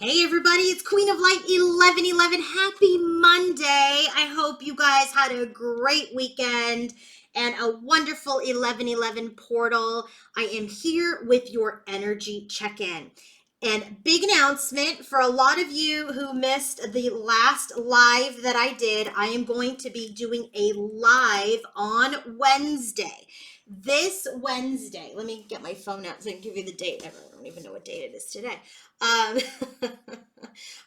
Hey everybody, it's Queen of Light 1111. Happy Monday. I hope you guys had a great weekend and a wonderful 1111 portal. I am here with your energy check-in. And big announcement for a lot of you who missed the last live that I did, I am going to be doing a live on Wednesday. This Wednesday, let me get my phone out so I can give you the date. I don't even know what date it is today. Um,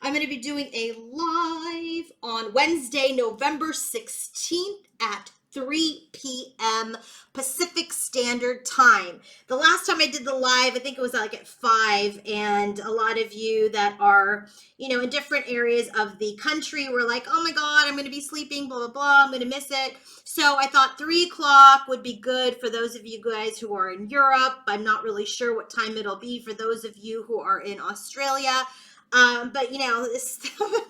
I'm going to be doing a live on Wednesday, November 16th at 3 p.m. Pacific Standard Time. The last time I did the live, I think it was like at 5, and a lot of you that are, in different areas of the country were like, oh my God, I'm going to be sleeping, blah, blah, blah, I'm going to miss it. So I thought 3 o'clock would be good for those of you guys who are in Europe. I'm not really sure what time it'll be for those of you who are in Australia. But I'm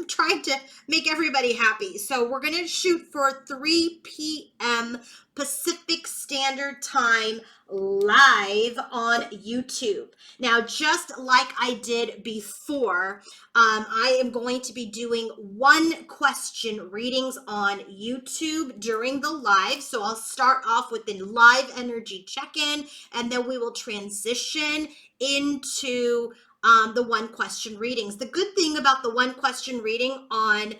trying to make everybody happy. So we're going to shoot for 3 p.m. Pacific Standard Time live on YouTube. Now, just like I did before, I am going to be doing one question readings on YouTube during the live. So I'll start off with the live energy check-in, and then we will transition into the one question readings. The good thing about the one question reading on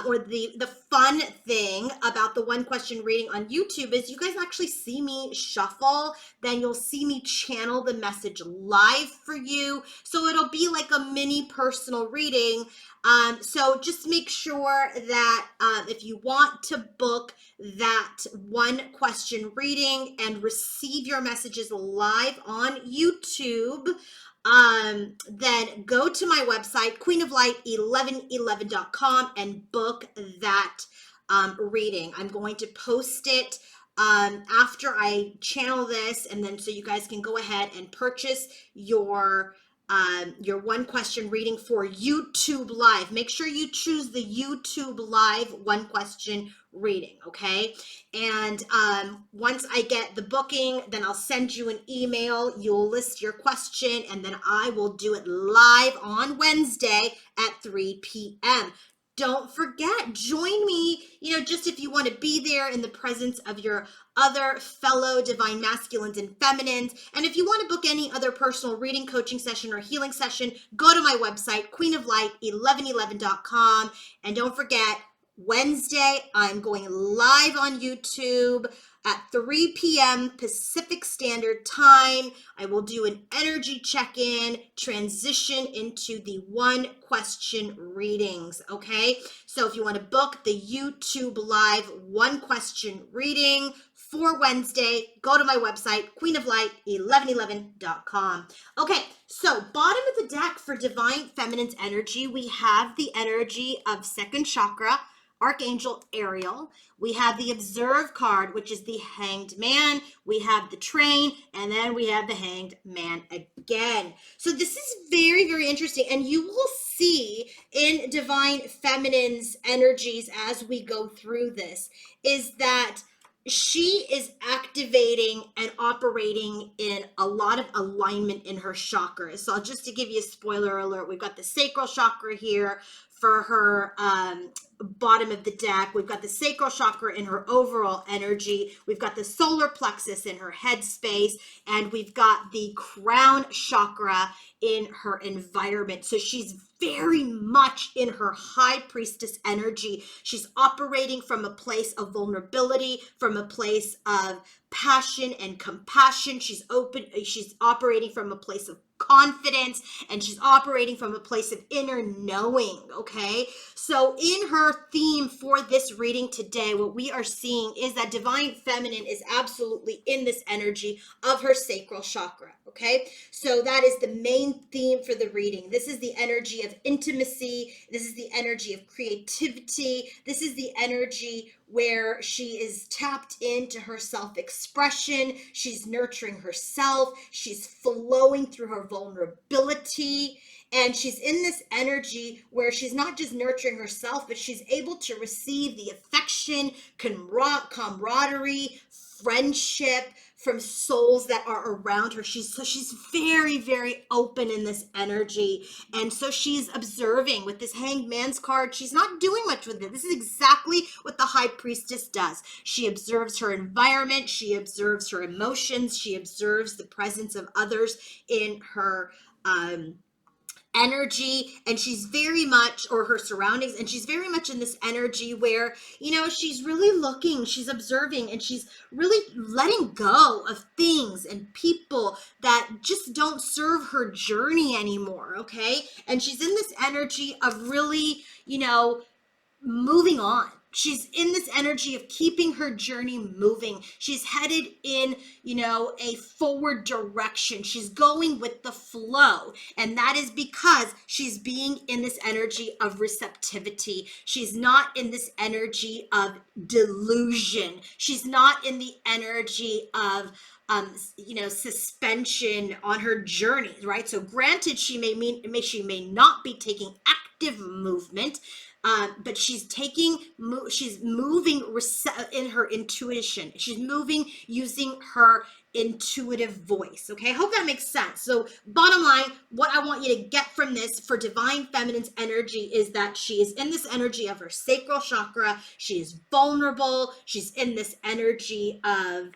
or the fun thing about the one question reading on YouTube is you guys actually see me shuffle, then you'll see me channel the message live for you. So it'll be like a mini personal reading. So just make sure that if you want to book that one question reading and receive your messages live on YouTube, then go to my website, queenoflight1111.com, and book that reading. I'm going to post it after I channel this, and then so you guys can go ahead and purchase your one question reading for YouTube Live. Make sure you choose the YouTube Live one question reading, okay? And once I get the booking, then I'll send you an email. You'll list your question, and then I will do it live on Wednesday at 3 p.m. Don't forget, join me, just if you want to be there in the presence of your other fellow divine masculines and feminines. And if you want to book any other personal reading, coaching session, or healing session, go to my website, queenoflight1111.com. And don't forget, Wednesday, I'm going live on YouTube at 3 p.m. Pacific Standard Time. I will do an energy check-in, transition into the one question readings, okay? So if you want to book the YouTube Live one question reading for Wednesday, go to my website, queenoflight1111.com. Okay, so bottom of the deck for Divine Feminine's energy, we have the energy of second chakra, Archangel Ariel. We have the Observe card, which is the Hanged Man. We have the Train, and then we have the Hanged Man again. So this is very, very interesting, and you will see in Divine Feminine's energies as we go through this is that she is activating and operating in a lot of alignment in her chakras. So just to give you a spoiler alert, we've got the sacral chakra here for her bottom of the deck. We've got the sacral chakra in her overall energy. We've got the solar plexus in her head space, and we've got the crown chakra in her environment. So she's very much in her high priestess energy. She's operating from a place of vulnerability, from a place of passion and compassion. She's operating from a place of confidence, and she's operating from a place of inner knowing, okay? So in her theme for this reading today, what we are seeing is that Divine Feminine is absolutely in this energy of her sacral chakra, okay? So that is the main theme for the reading. This is the energy of intimacy. This is the energy of creativity. This is the energy where she is tapped into her self-expression. She's nurturing herself. She's flowing through her vulnerability. And she's in this energy where she's not just nurturing herself, but she's able to receive the affection, camaraderie, friendship from souls that are around her. She's very, very open in this energy. And so she's observing with this Hanged Man's card. She's not doing much with it. This is exactly what the High Priestess does. She observes her environment. She observes her emotions. She observes the presence of others in her energy, and she's very much, or her surroundings, and she's very much in this energy where, she's really looking, she's observing, and she's really letting go of things and people that just don't serve her journey anymore. Okay. And she's in this energy of really, moving on. She's in this energy of keeping her journey moving. She's headed in, a forward direction. She's going with the flow. And that is because she's being in this energy of receptivity. She's not in this energy of delusion. She's not in the energy of suspension on her journey, right? So granted, she may not be taking active movement, but she's moving in her intuition. She's moving using her intuitive voice. Okay, I hope that makes sense. So bottom line, what I want you to get from this for Divine Feminine's energy is that she is in this energy of her sacral chakra. She is vulnerable. She's in this energy of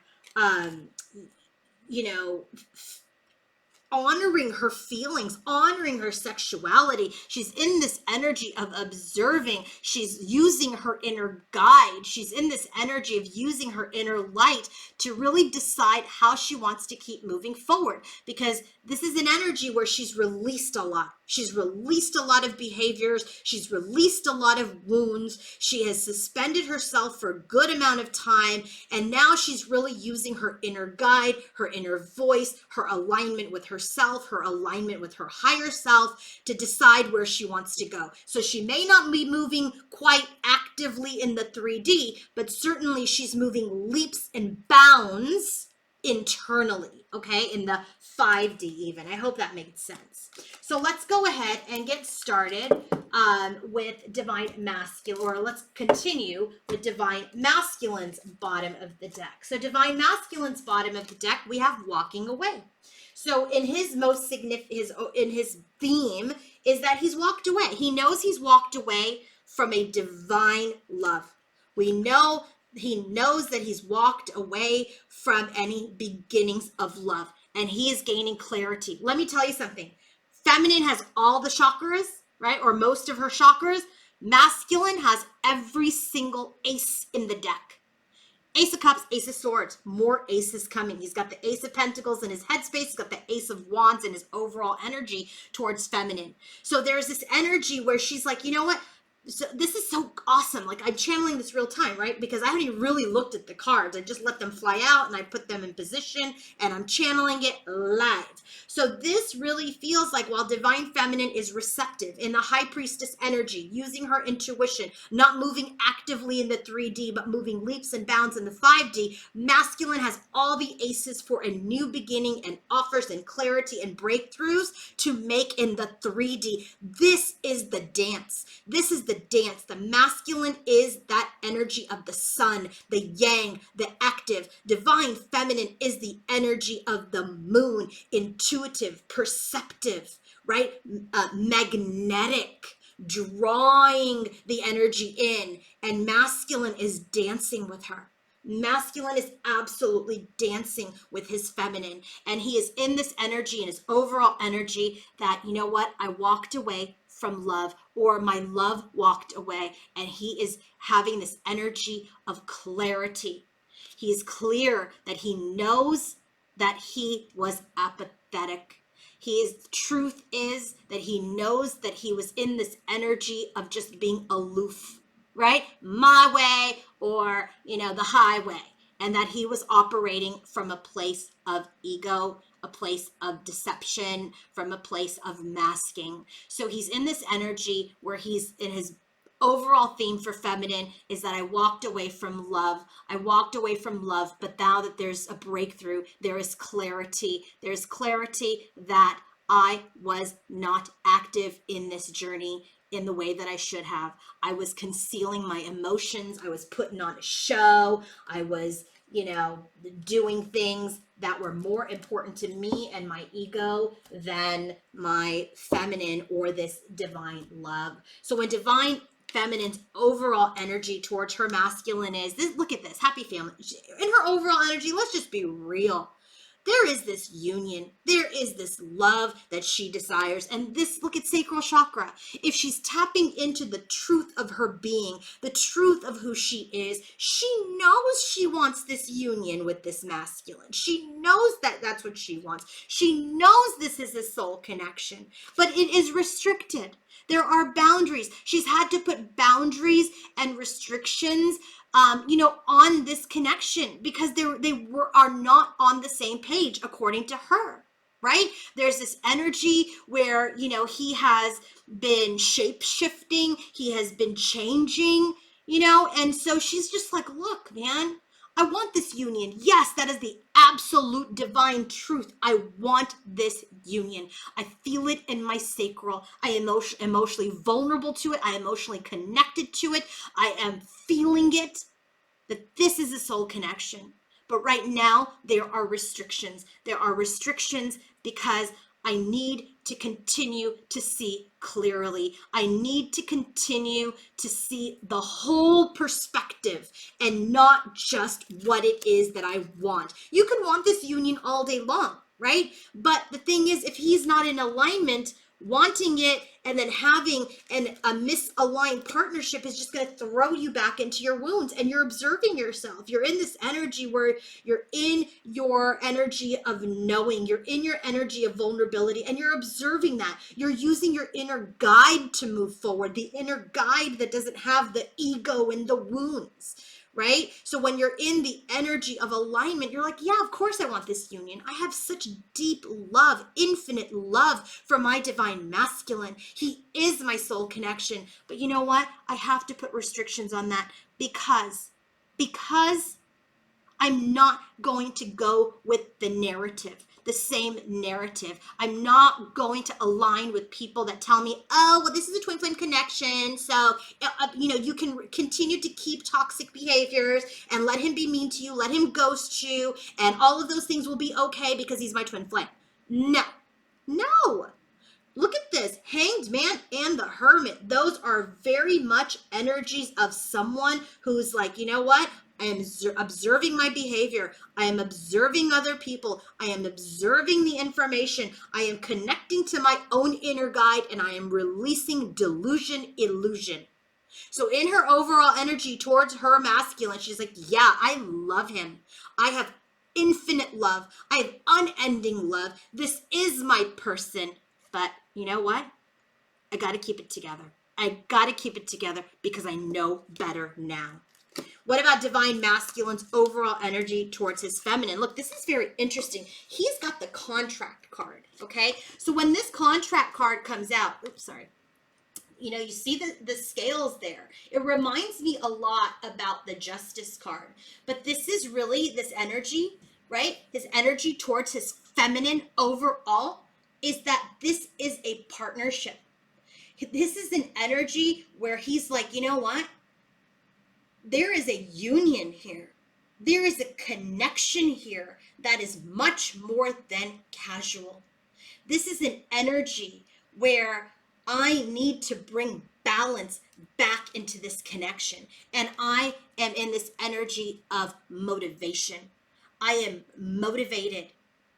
honoring her feelings, honoring her sexuality. She's in this energy of observing. She's using her inner guide. She's in this energy of using her inner light to really decide how she wants to keep moving forward, because this is an energy where she's released a lot. She's released a lot of behaviors. She's released a lot of wounds. She has suspended herself for a good amount of time. And now she's really using her inner guide, her inner voice, her alignment with herself, her alignment with her higher self to decide where she wants to go. So she may not be moving quite actively in the 3D, but certainly she's moving leaps and bounds internally, okay, in the 5D even. I hope that made sense. So let's go ahead and get started with Divine Masculine, or let's continue with Divine Masculine's bottom of the deck. So Divine Masculine's bottom of the deck, we have Walking Away. So in his most significant, in his theme is that he's walked away. He knows he's walked away from a divine love. He knows that he's walked away from any beginnings of love, and he is gaining clarity. Let me tell you something. Feminine has all the chakras, right? Or most of her chakras. Masculine has every single ace in the deck. Ace of Cups, Ace of Swords, more aces coming. He's got the Ace of Pentacles in his headspace. He's got the Ace of Wands in his overall energy towards feminine. So there's this energy where she's like, you know what? So this is so awesome. Like, I'm channeling this real time, right? Because I haven't even really looked at the cards. I just let them fly out and I put them in position and I'm channeling it live. So this really feels like, while Divine Feminine is receptive in the High Priestess energy, using her intuition, not moving actively in the 3D, but moving leaps and bounds in the 5D, Masculine has all the aces for a new beginning and offers and clarity and breakthroughs to make in the 3D. This is the dance. This is the dance. The Masculine is that energy of the sun, the yang, the active. Divine Feminine is the energy of the moon, intuitive, perceptive, right? Magnetic, drawing the energy in, and Masculine is dancing with her. Masculine is absolutely dancing with his feminine, and he is in this energy and his overall energy that, you know what, I walked away from love, or my love walked away, and he is having this energy of clarity. He is clear that he knows that he was apathetic. Truth is that he knows that he was in this energy of just being aloof, right? My way, or, the highway, and that he was operating from a place of ego, a place of deception, from a place of masking. So he's in this energy where he's in his overall theme for feminine is that I walked away from love. I walked away from love, but now that there's a breakthrough, there is clarity. There's clarity that I was not active in this journey in the way that I should have. I was concealing my emotions. I was putting on a show. I was doing things that were more important to me and my ego than my feminine or this divine love. So when divine feminine's overall energy towards her masculine is this, look at this, happy family. In her overall energy, let's just be real. There is this union. There is this love that she desires. And this, look at sacral chakra. If she's tapping into the truth of her being, the truth of who she is, she knows she wants this union with this masculine. She knows that that's what she wants. She knows this is a soul connection, but it is restricted. There are boundaries. She's had to put boundaries and restrictions on this connection because are not on the same page according to her, right? There's this energy where, he has been shape-shifting, he has been changing, and so she's just like, look, man, I want this union. Yes, that is the absolute divine truth. I want this union. I feel it in my sacral. I am emotionally vulnerable to it. I am emotionally connected to it. I am feeling it, that this is a soul connection. But right now, there are restrictions. There are restrictions because I need to continue to see clearly. I need to continue to see the whole perspective and not just what it is that I want. You can want this union all day long, right? But the thing is, if he's not in alignment, wanting it and then having a misaligned partnership is just going to throw you back into your wounds, and you're observing yourself. You're in this energy where you're in your energy of knowing, you're in your energy of vulnerability, and you're observing that. You're using your inner guide to move forward, the inner guide that doesn't have the ego and the wounds. Right? So when you're in the energy of alignment, you're like, yeah, of course I want this union. I have such deep love, infinite love for my divine masculine. He is my soul connection. But you know what? I have to put restrictions on that because I'm not going to go with the narrative, the same narrative. I'm not going to align with people that tell me, oh, well, this is a twin flame connection. So, you can continue to keep toxic behaviors and let him be mean to you, let him ghost you, and all of those things will be okay because he's my twin flame. No. Look at this, Hanged Man and the Hermit. Those are very much energies of someone who's like, you know what? I am observing my behavior. I am observing other people. I am observing the information. I am connecting to my own inner guide, and I am releasing delusion, illusion. So in her overall energy towards her masculine, she's like, yeah, I love him. I have infinite love. I have unending love. This is my person. But you know what? I got to keep it together. I got to keep it together because I know better now. What about divine masculine's overall energy towards his feminine? Look, this is very interesting. He's got the contract card, okay? So when this contract card comes out, you see the scales there. It reminds me a lot about the Justice card. But this is really this energy, right? His energy towards his feminine overall is that this is a partnership. This is an energy where he's like, you know what? There is a union here. There is a connection here that is much more than casual. This is an energy where I need to bring balance back into this connection. And I am in this energy of motivation. I am motivated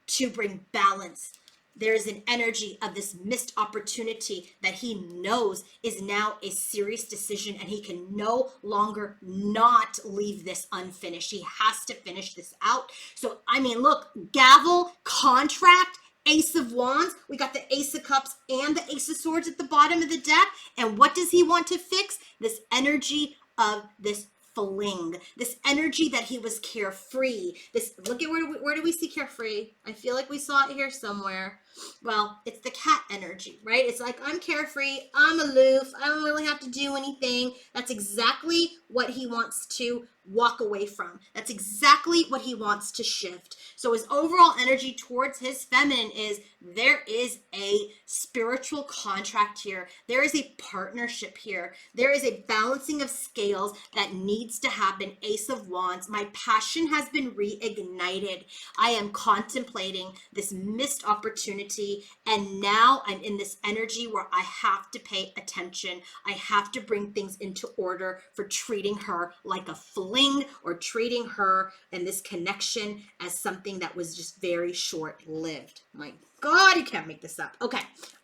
to bring balance. There is an energy of this missed opportunity that he knows is now a serious decision, and he can no longer not leave this unfinished. He has to finish this out. So, look, gavel, contract, Ace of Wands. We got the Ace of Cups and the Ace of Swords at the bottom of the deck. And what does he want to fix? This energy of this fling, this energy that he was carefree. This, look at where do we see carefree? I feel like we saw it here somewhere. Well, it's the cat energy, right? It's like, I'm carefree, I'm aloof, I don't really have to do anything. That's exactly what he wants to walk away from. That's exactly what he wants to shift. So his overall energy towards his feminine is, there is a spiritual contract here. There is a partnership here. There is a balancing of scales that needs to happen. Ace of Wands. My passion has been reignited. I am contemplating this missed opportunity, and now I'm in this energy where I have to pay attention. I have to bring things into order for treating her like a fling, or treating her and this connection as something that was just very short-lived. My God, you can't make this up. Okay,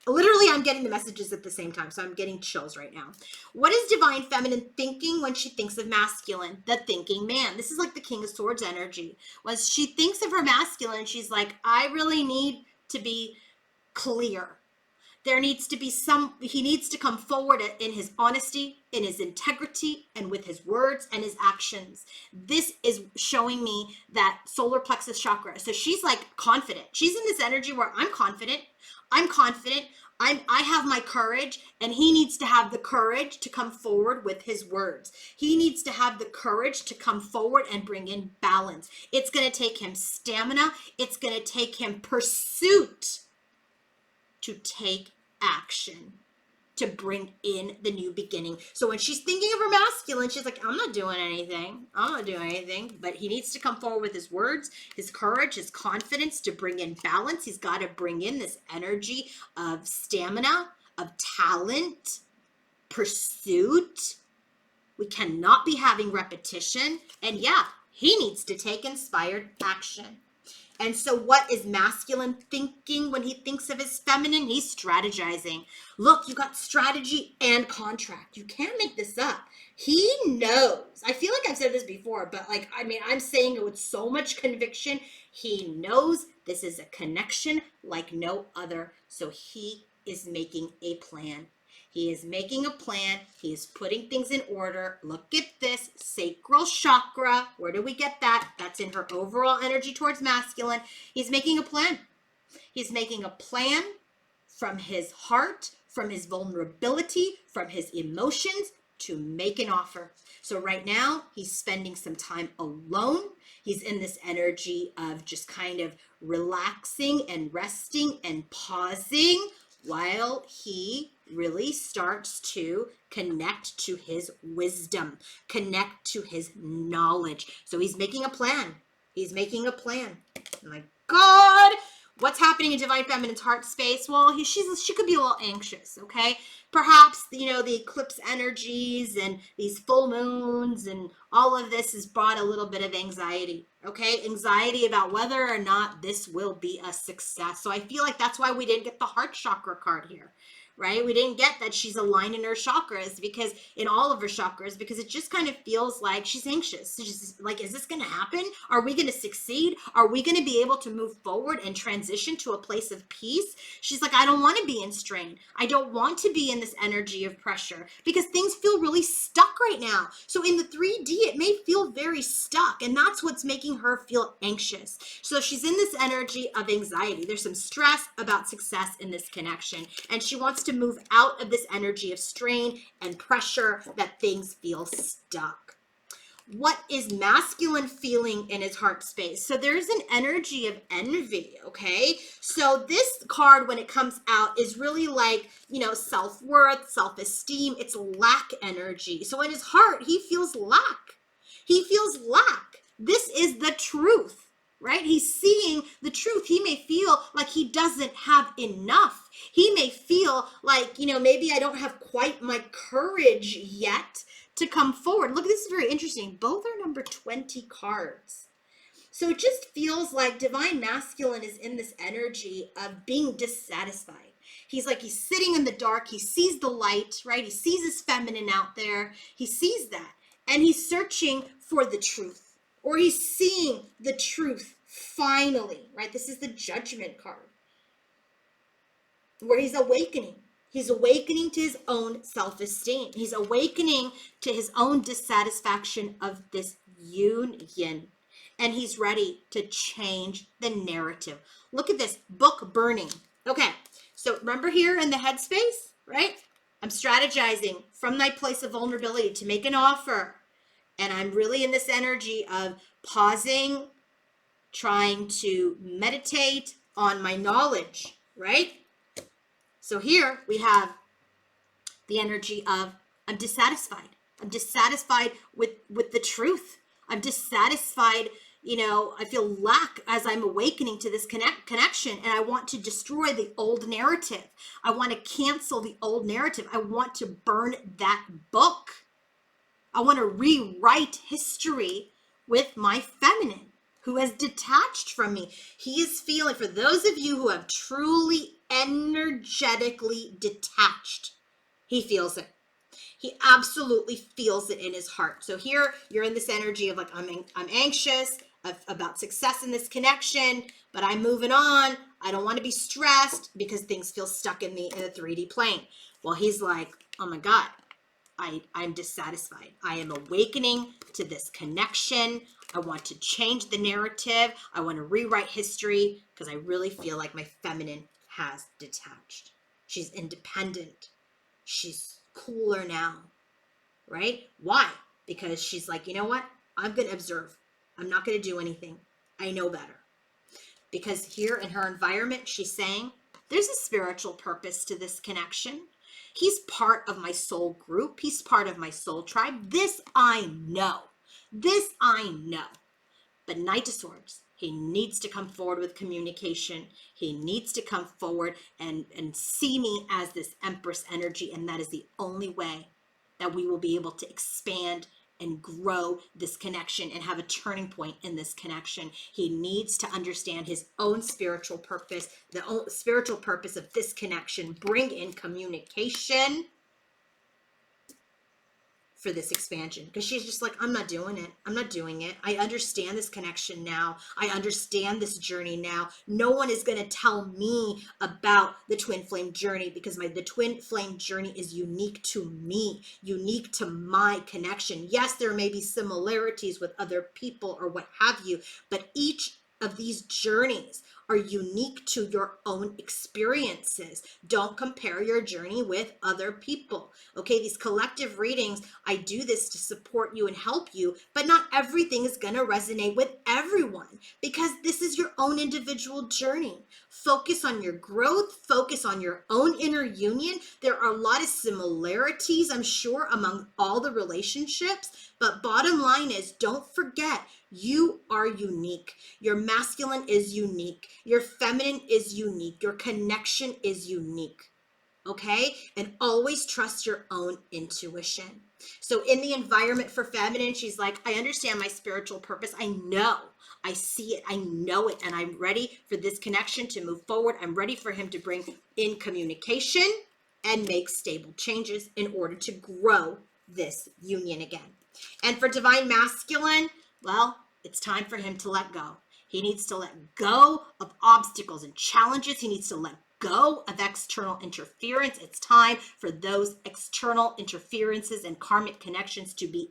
literally I'm getting the messages at the same time, so I'm getting chills right now. What is divine feminine thinking when she thinks of masculine? The thinking man. This is like the King of Swords energy. When she thinks of her masculine, she's like, I really need to be clear. There needs to be he needs to come forward in his honesty, in his integrity, and with his words and his actions. This is showing me that solar plexus chakra. So she's like confident. She's in this energy where I'm confident. I have my courage, and he needs to have the courage to come forward with his words. He needs to have the courage to come forward and bring in balance. It's going to take him stamina. It's going to take him pursuit to take action, to bring in the new beginning. So when she's thinking of her masculine, she's like, I'm not doing anything. But he needs to come forward with his words, his courage, his confidence to bring in balance. He's got to bring in this energy of stamina, of talent, pursuit. We cannot be having repetition. And yeah, he needs to take inspired action. And so what is masculine thinking when he thinks of his feminine? He's strategizing. Look, you got strategy and contract. You can't make this up. He knows. I feel like I've said this before, but I'm saying it with so much conviction. He knows this is a connection like no other. So he is making a plan. He is making a plan. He is putting things in order. Look at this sacral chakra. Where do we get that? That's in her overall energy towards masculine. He's making a plan. He's making a plan from his heart, from his vulnerability, from his emotions to make an offer. So right now, he's spending some time alone. He's in this energy of just kind of relaxing and resting and pausing, while he really starts to connect to his wisdom, connect to his knowledge. So he's making a plan. He's making a plan. My God, what's happening in Divine Feminine's heart space? Well, she could be a little anxious, okay? Perhaps, the eclipse energies and these full moons and all of this has brought a little bit of anxiety, okay? Anxiety about whether or not this will be a success. So I feel like that's why we didn't get the heart chakra card here, right? We didn't get that she's aligned in her chakras, because in all of her chakras, because it just kind of feels like she's anxious. She's like, is this going to happen? Are we going to succeed? Are we going to be able to move forward and transition to a place of peace? She's like, I don't want to be in strain. I don't want to be in this energy of pressure, because things feel really stuck right now. So in the 3D, it may feel very stuck, and that's what's making her feel anxious. So she's in this energy of anxiety. There's some stress about success in this connection, and she wants to move out of this energy of strain and pressure that things feel stuck. What is masculine feeling in his heart space? So there's an energy of envy, okay? So this card, when it comes out, is really like, self-worth, self-esteem. It's lack energy. So in his heart, he feels lack. He feels lack. This is the truth. Right? He's seeing the truth. He may feel like he doesn't have enough. He may feel like, maybe I don't have quite my courage yet to come forward. Look, this is very interesting. Both are number 20 cards. So it just feels like Divine Masculine is in this energy of being dissatisfied. He's sitting in the dark. He sees the light, right? He sees his feminine out there. He sees that. And he's searching for the truth. Or he's seeing the truth finally, right? This is the Judgment card, where he's awakening. He's awakening to his own self-esteem. He's awakening to his own dissatisfaction of this union. And he's ready to change the narrative. Look at this, book burning. Okay, so remember here in the headspace, right? I'm strategizing from my place of vulnerability to make an offer. And I'm really in this energy of pausing, trying to meditate on my knowledge, right? So here we have the energy of I'm dissatisfied. I'm dissatisfied with the truth. I'm dissatisfied, I feel lack as I'm awakening to this connection, and I want to destroy the old narrative. I want to cancel the old narrative. I want to burn that book. I want to rewrite history with my feminine who has detached from me. He is feeling, for those of you who have truly energetically detached, he feels it. He absolutely feels it in his heart. So here you're in this energy of like, I'm anxious about success in this connection, but I'm moving on. I don't want to be stressed because things feel stuck in the 3D plane. Well, he's like, oh my God, I'm dissatisfied. I am awakening to this connection. I want to change the narrative. I want to rewrite history because I really feel like my feminine has detached. She's independent. She's cooler now, right? Why? Because she's like, you know what? I'm going to observe. I'm not going to do anything. I know better. Because here in her environment, she's saying, there's a spiritual purpose to this connection. He's part of my soul group. He's part of my soul tribe. This I know. This I know. But Knight of Swords, he needs to come forward with communication. He needs to come forward and see me as this Empress energy. And that is the only way that we will be able to expand and grow this connection and have a turning point in this connection. He needs to understand his own spiritual purpose, the spiritual purpose of this connection, bring in communication for this expansion, because she's just like, I'm not doing it. I'm not doing it. I understand this connection now. I understand this journey now. No one is going to tell me about the twin flame journey because the twin flame journey is unique to me, unique to my connection. Yes, there may be similarities with other people or what have you, but each of these journeys are unique to your own experiences. Don't compare your journey with other people. Okay, these collective readings, I do this to support you and help you, but not everything is going to resonate with everyone because this is your own individual journey. Focus on your growth, focus on your own inner union. There are a lot of similarities, I'm sure, among all the relationships, but bottom line is, don't forget, you are unique. Your masculine is unique. Your feminine is unique. Your connection is unique. Okay? And always trust your own intuition. So in the environment for feminine, she's like, I understand my spiritual purpose. I know. I see it. I know it. And I'm ready for this connection to move forward. I'm ready for him to bring in communication and make stable changes in order to grow this union again. And for divine masculine, well, it's time for him to let go. He needs to let go of obstacles and challenges. He needs to let go of external interference. It's time for those external interferences and karmic connections to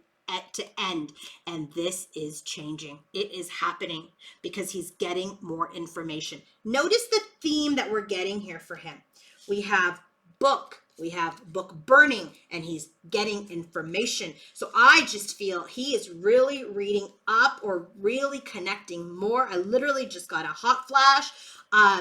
end. And this is changing. It is happening because he's getting more information. Notice the theme that we're getting here for him. We have book. We have book burning, and he's getting information. So I just feel he is really reading up or really connecting more. I literally just got a hot flash.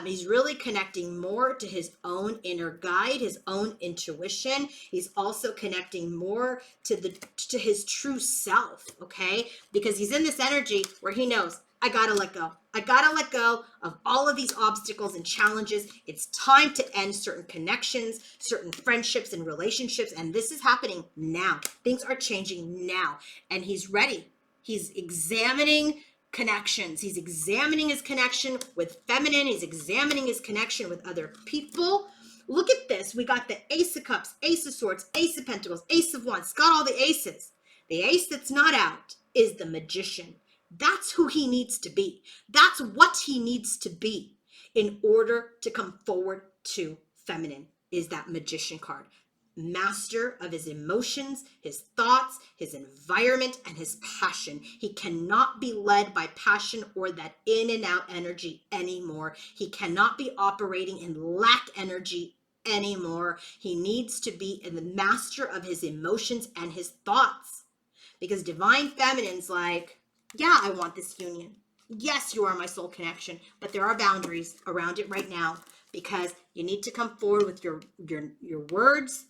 He's really connecting more to his own inner guide, his own intuition. He's also connecting more to his true self, okay? Because he's in this energy where he knows, I gotta let go. I gotta let go of all of these obstacles and challenges. It's time to end certain connections, certain friendships and relationships. And this is happening now. Things are changing now. And he's ready. He's examining connections. He's examining his connection with feminine. He's examining his connection with other people. Look at this. We got the Ace of Cups, Ace of Swords, Ace of Pentacles, Ace of Wands. It's got all the aces. The ace that's not out is the Magician. That's who he needs to be. That's what he needs to be in order to come forward to feminine, is that Magician card. master of his emotions, his thoughts, his environment, and his passion. He cannot be led by passion or that in and out energy anymore. He cannot be operating in lack energy anymore. He needs to be in the master of his emotions and his thoughts. Because divine feminine's like, yeah, I want this union. Yes, you are my soul connection, but there are boundaries around it right now because you need to come forward with your words,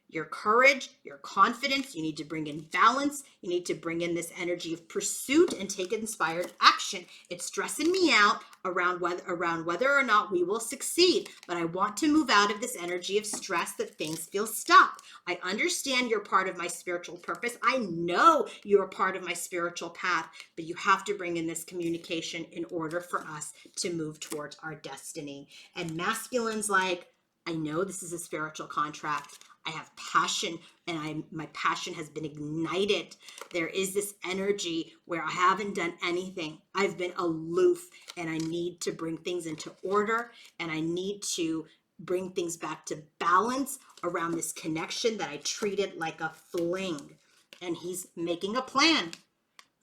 your courage, your confidence. You need to bring in balance. You need to bring in this energy of pursuit and take inspired action. It's stressing me out around whether or not we will succeed, but I want to move out of this energy of stress that things feel stuck. I understand you're part of my spiritual purpose. I know you're part of my spiritual path, but you have to bring in this communication in order for us to move towards our destiny. And masculine's like, I know this is a spiritual contract. I have passion, and my passion has been ignited. There is this energy where I haven't done anything. I've been aloof, and I need to bring things into order, and I need to bring things back to balance around this connection that I treated like a fling. And he's making a plan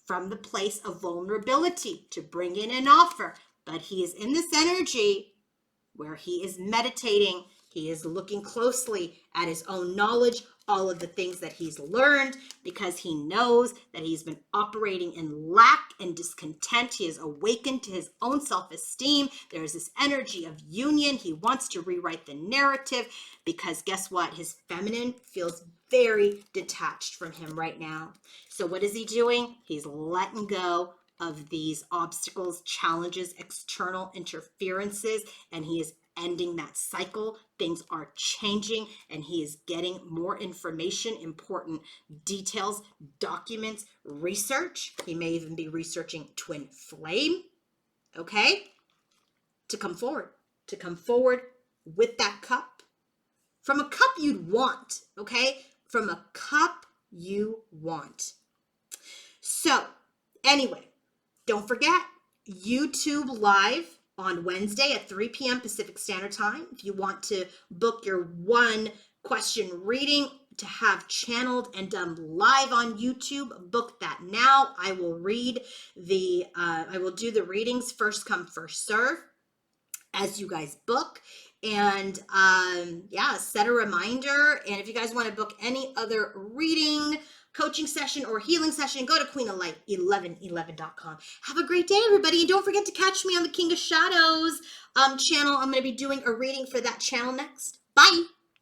from the place of vulnerability to bring in an offer. But he is in this energy where he is meditating. He is looking closely at his own knowledge, all of the things that he's learned, because he knows that he's been operating in lack and discontent. He is awakened to his own self-esteem. There's this energy of union. He wants to rewrite the narrative because guess what? His feminine feels very detached from him right now. So what is he doing? He's letting go of these obstacles, challenges, external interferences, and he is ending that cycle. Things are changing, and he is getting more information, important details, documents, research. He may even be researching twin flame, okay? To come forward with that cup. From a cup you'd want, okay? From a cup you want. So, anyway, don't forget, YouTube Live on Wednesday at 3 p.m. Pacific Standard Time. If you want to book your one question reading to have channeled and done live on YouTube, book that now. I will do the readings first come, first serve as you guys book. And set a reminder. And if you guys want to book any other reading, coaching session, or healing session, go to queenoflight1111.com. Have a great day, everybody. And don't forget to catch me on the King of Shadows channel. I'm going to be doing a reading for that channel next. Bye.